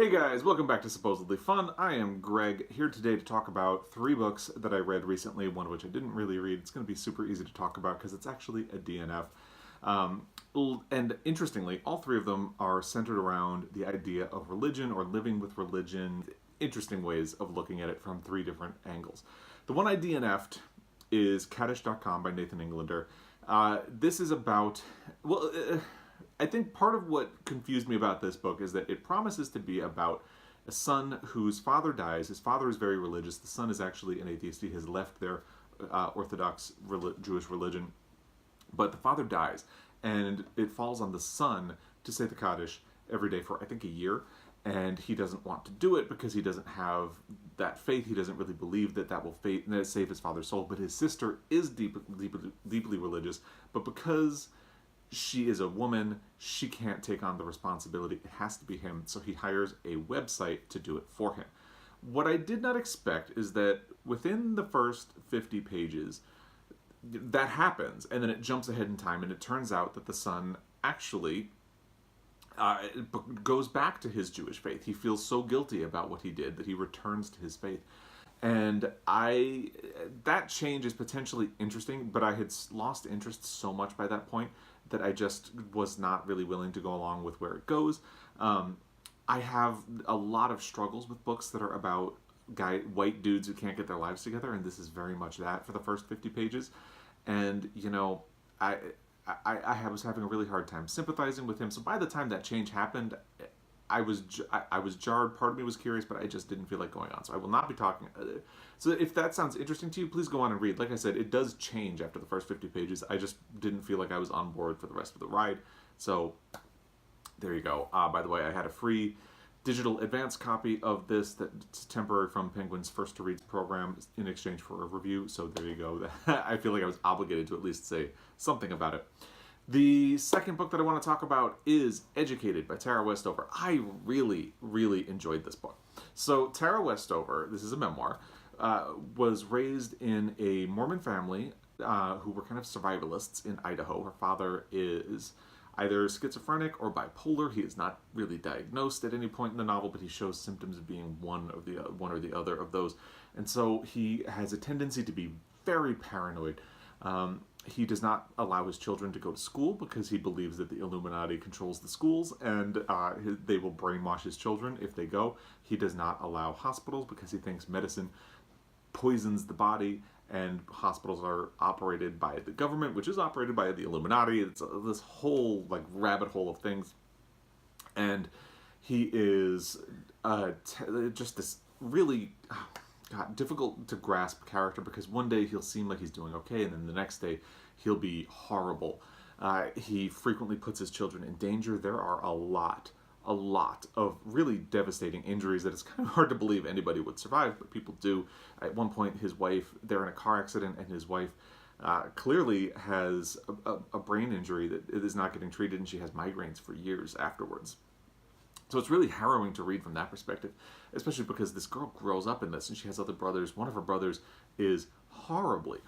Hey guys, welcome back to Supposedly Fun. I am Greg, here today to talk about 3 books that I read recently, one of which I didn't really read. It's going to be super easy to talk about because it's actually a DNF. And interestingly, all 3 of them are centered around the idea of religion or living with religion. Interesting ways of looking at it from 3 different angles. The one I DNF'd is Kaddish.com by Nathan Englander. This is about, I think part of what confused me about this book is that it promises to be about a son whose father dies. His father is very religious. The son is actually an atheist. He has left their Orthodox Jewish religion. But the father dies, and it falls on the son to say the Kaddish every day for, I think, a year. And he doesn't want to do it because he doesn't have that faith. He doesn't really believe that that will save his father's soul. But his sister is deeply religious. But because she is a woman, she can't take on the responsibility. It has to be him, so he hires a website to do it for him. What I did not expect is that within the first 50 pages, that happens, and then it jumps ahead in time, and it turns out that the son actually goes back to his Jewish faith. He feels so guilty about what he did that he returns to his faith. And that change is potentially interesting, but I had lost interest so much by that point that I just was not really willing to go along with where it goes. I have a lot of struggles with books that are about white dudes who can't get their lives together, and this is very much that for the first 50 pages. And, you know, I was having a really hard time sympathizing with him. So by the time that change happened, I was jarred. Part of me was curious, but I just didn't feel like going on. So I will not be talking. So if that sounds interesting to you, please go on and read. Like I said, it does change after the first 50 pages. I just didn't feel like I was on board for the rest of the ride. So there you go. By the way, I had a free digital advance copy of this that's temporary from Penguin's First to Read program in exchange for a review. So there you go. I feel like I was obligated to at least say something about it. The second book that I want to talk about is Educated by Tara Westover. I really, really enjoyed this book. So Tara Westover, this is a memoir, was raised in a Mormon family who were kind of survivalists in Idaho. Her father is either schizophrenic or bipolar. He is not really diagnosed at any point in the novel, but he shows symptoms of being one or the other of those. And so he has a tendency to be very paranoid. He does not allow his children to go to school because he believes that the Illuminati controls the schools and they will brainwash his children if they go. He does not allow hospitals because he thinks medicine poisons the body, and hospitals are operated by the government, which is operated by the Illuminati. It's this whole like rabbit hole of things. And he is just this really difficult to grasp character, because one day he'll seem like he's doing okay, and then the next day he'll be horrible. He frequently puts his children in danger. There are a lot of really devastating injuries that it's kind of hard to believe anybody would survive, but people do. At one point, his wife, they're in a car accident, and his wife clearly has a brain injury that is not getting treated, and she has migraines for years afterwards. So it's really harrowing to read from that perspective, especially because this girl grows up in this and she has other brothers. One of her brothers is horribly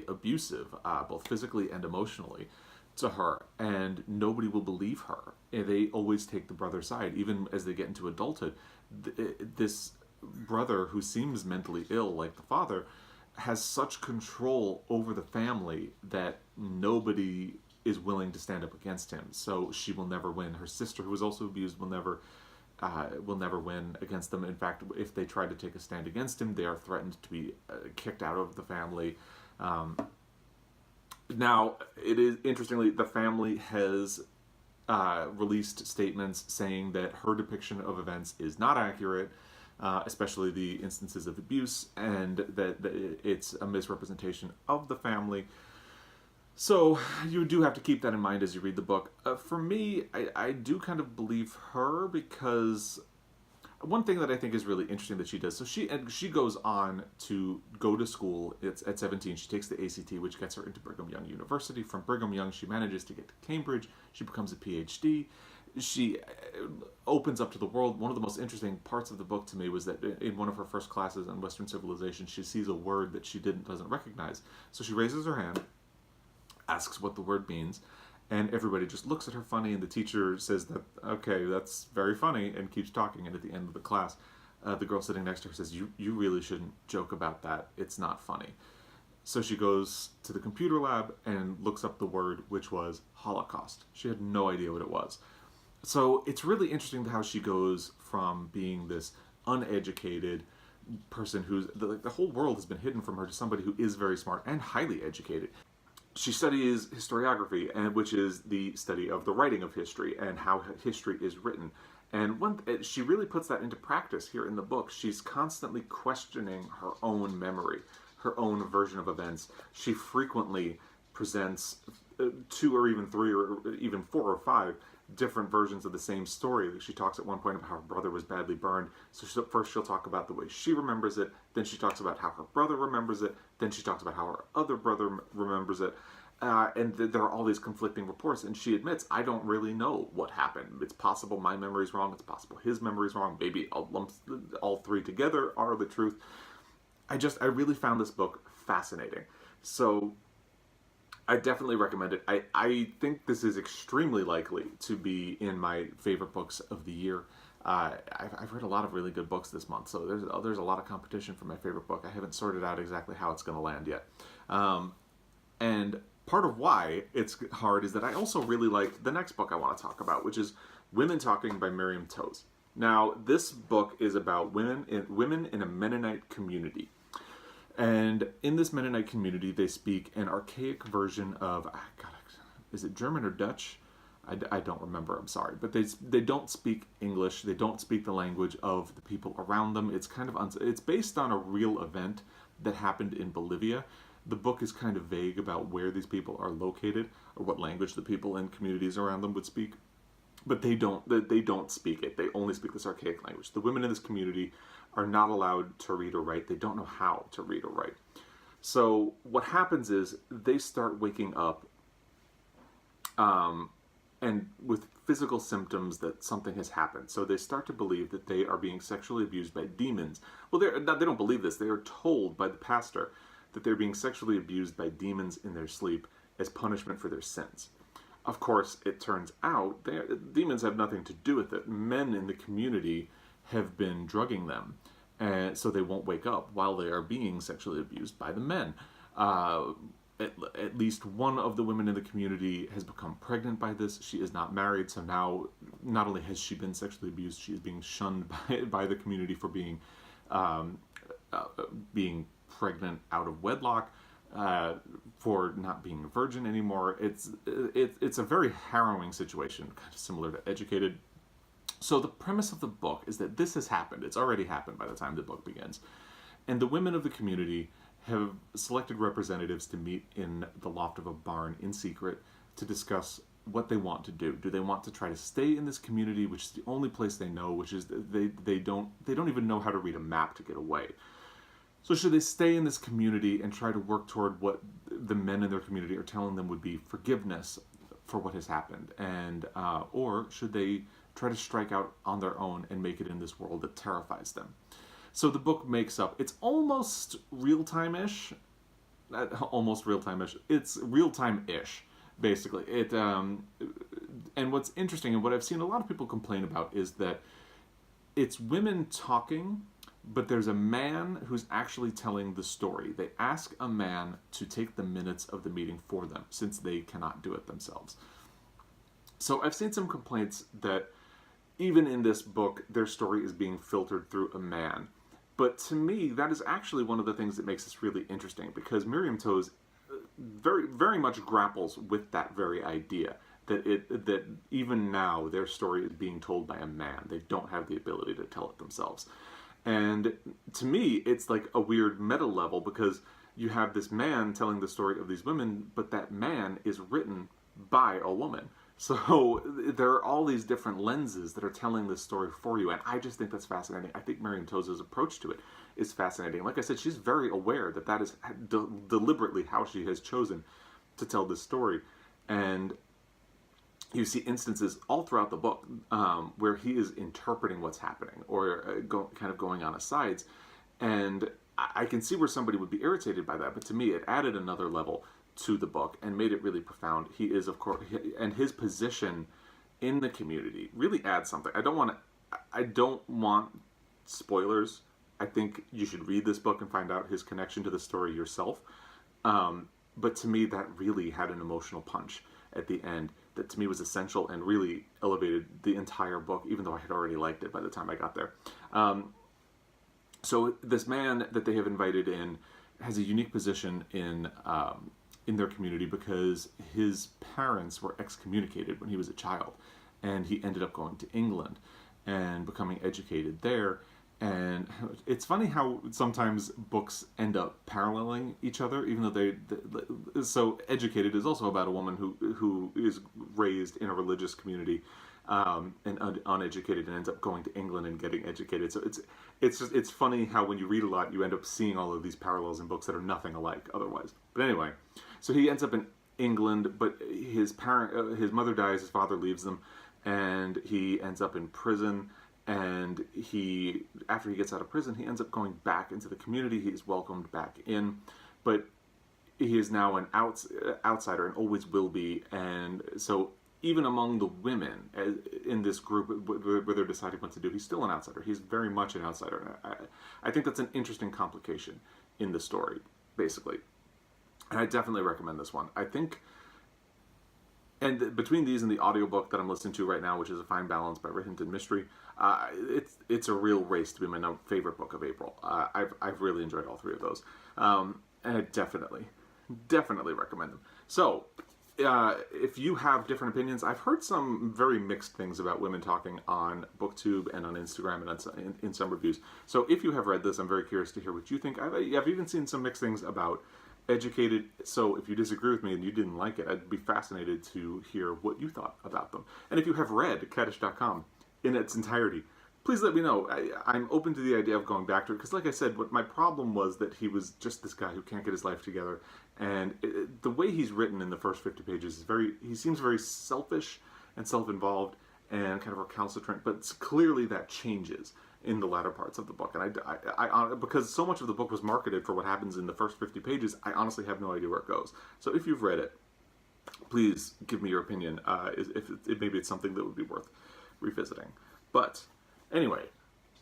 abusive, both physically and emotionally, to her, and nobody will believe her. And they always take the brother's side, even as they get into adulthood. This brother, who seems mentally ill like the father, has such control over the family that nobody is willing to stand up against him. So she will never win. Her sister, who was also abused, will never win against them. In fact, if they try to take a stand against him, they are threatened to be kicked out of the family. Now, it is interestingly, the family has released statements saying that her depiction of events is not accurate, especially the instances of abuse, and that it's a misrepresentation of the family. So you do have to keep that in mind as you read the book. For me, I do kind of believe her, because one thing that I think is really interesting that she does, so she goes on to go to school. It's at 17. She takes the ACT, which gets her into Brigham Young University. From Brigham Young, she manages to get to Cambridge. She becomes a PhD. She opens up to the world. One of the most interesting parts of the book to me was that in one of her first classes on Western civilization, she sees a word that she doesn't recognize. So she raises her hand, asks what the word means, And everybody just looks at her funny, and the teacher says that, okay, that's very funny, and keeps talking. And at the end of the class, the girl sitting next to her says, you really shouldn't joke about that. It's not funny. So she goes to the computer lab and looks up the word, which was Holocaust. She had no idea what it was. So it's really interesting how she goes from being this uneducated person who's, the whole world has been hidden from her, to somebody who is very smart and highly educated. She studies historiography, and which is the study of the writing of history and how history is written. And she really puts that into practice here in the book. She's constantly questioning her own memory, her own version of events. She frequently presents 2 or even 3 or even 4 or 5 different versions of the same story. She talks at one point about how her brother was badly burned. So first she'll talk about the way she remembers it, then she talks about how her brother remembers it, then she talks about how her other brother remembers it. And there are all these conflicting reports, and she admits, I don't really know what happened. It's possible my memory's wrong, it's possible his memory's wrong, maybe all 3 together are the truth. I really found this book fascinating. So I definitely recommend it. I think this is extremely likely to be in my favorite books of the year. I've read a lot of really good books this month, so there's a lot of competition for my favorite book. I haven't sorted out exactly how it's going to land yet. And part of why it's hard is that I also really like the next book I want to talk about, which is Women Talking by Miriam Toews. Now, this book is about women in a Mennonite community. And in this Mennonite community, they speak an archaic version of, is it German or Dutch? I don't remember, I'm sorry. But they don't speak English. They don't speak the language of the people around them. It's kind of, it's based on a real event that happened in Bolivia. The book is kind of vague about where these people are located or what language the people in communities around them would speak. But they don't speak it. They only speak this archaic language. The women in this community are not allowed to read or write. They don't know how to read or write. So what happens is they start waking up and with physical symptoms that something has happened. So they start to believe that they are being sexually abused by demons. Well, they don't believe this. They are told by the pastor that they're being sexually abused by demons in their sleep as punishment for their sins. Of course, it turns out demons have nothing to do with it. Men in the community have been drugging them, and so they won't wake up while they are being sexually abused by the men. At least one of the women in the community has become pregnant by this. She is not married, so now not only has she been sexually abused, she is being shunned by the community for being pregnant out of wedlock, for not being a virgin anymore. It's a very harrowing situation, kind of similar to Educated. So the premise of the book is that this has happened. It's already happened by the time the book begins. And the women of the community have selected representatives to meet in the loft of a barn in secret to discuss what they want to do. Do they want to try to stay in this community, which is the only place they know, which is they don't even know how to read a map to get away. So should they stay in this community and try to work toward what the men in their community are telling them would be forgiveness for what has happened, and or should they try to strike out on their own and make it in this world that terrifies them? So the book makes up, it's almost real-time-ish, almost real-time-ish, it's real-time-ish, basically. And what's interesting, and what I've seen a lot of people complain about, is that it's women talking, but there's a man who's actually telling the story. They ask a man to take the minutes of the meeting for them, since they cannot do it themselves. So I've seen some complaints that even in this book, their story is being filtered through a man. But to me, that is actually one of the things that makes this really interesting, because Miriam Toews very, very much grapples with that very idea, that even now their story is being told by a man. They don't have the ability to tell it themselves. And to me, it's like a weird meta level, because you have this man telling the story of these women, but that man is written by a woman. So there are all these different lenses that are telling this story for you, and I just think that's fascinating. I think Miriam Toews' approach to it is fascinating. Like I said, she's very aware that that is deliberately how she has chosen to tell this story. And you see instances all throughout the book where he is interpreting what's happening, or kind of going on asides. And I can see where somebody would be irritated by that, but to me it added another level to the book and made it really profound. He is, of course, and his position in the community really adds something. I don't want spoilers. I think you should read this book and find out his connection to the story yourself. But to me, that really had an emotional punch at the end that to me was essential and really elevated the entire book, even though I had already liked it by the time I got there. So this man that they have invited in has a unique position in their community because his parents were excommunicated when he was a child, and he ended up going to England and becoming educated there. And it's funny how sometimes books end up paralleling each other, even though so Educated is also about a woman who is raised in a religious community, and uneducated, and ends up going to England and getting educated. So it's funny how when you read a lot, you end up seeing all of these parallels in books that are nothing alike otherwise. But anyway, so he ends up in England, but his mother dies, his father leaves them, and he ends up in prison. And after he gets out of prison, he ends up going back into the community. He is welcomed back in, but he is now an outsider and always will be. And so even among the women in this group where they're deciding what to do, he's still an outsider. He's very much an outsider. I think that's an interesting complication in the story, basically. And I definitely recommend this one. I think, and between these and the audiobook that I'm listening to right now, which is A Fine Balance by Hinton Mystery, it's a real race to be my favorite book of April. I've really enjoyed all three of those. And I definitely recommend them. So, if you have different opinions, I've heard some very mixed things about women talking on BookTube and on Instagram and in some reviews. So if you have read this, I'm very curious to hear what you think. I've even seen some mixed things about Educated. So if you disagree with me and you didn't like it, I'd be fascinated to hear what you thought about them. And if you have read Kaddish.com in its entirety, please let me know. I'm open to the idea of going back to it, because like I said, what my problem was that he was just this guy who can't get his life together, and the way he's written in the first 50 pages is he seems very selfish and self-involved and kind of recalcitrant, but clearly that changes in the latter parts of the book. And I because so much of the book was marketed for what happens in the first 50 pages, I honestly have no idea where it goes. So if you've read it, please give me your opinion, if maybe it's something that would be worth revisiting. But anyway,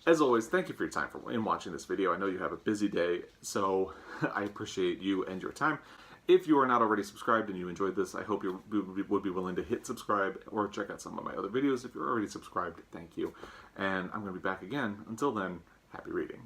as always, thank you for your time in watching this video. I know you have a busy day, so I appreciate you and your time. If you are not already subscribed and you enjoyed this, I hope you would be willing to hit subscribe or check out some of my other videos. If you're already subscribed, thank you. And I'm going to be back again. Until then, happy reading.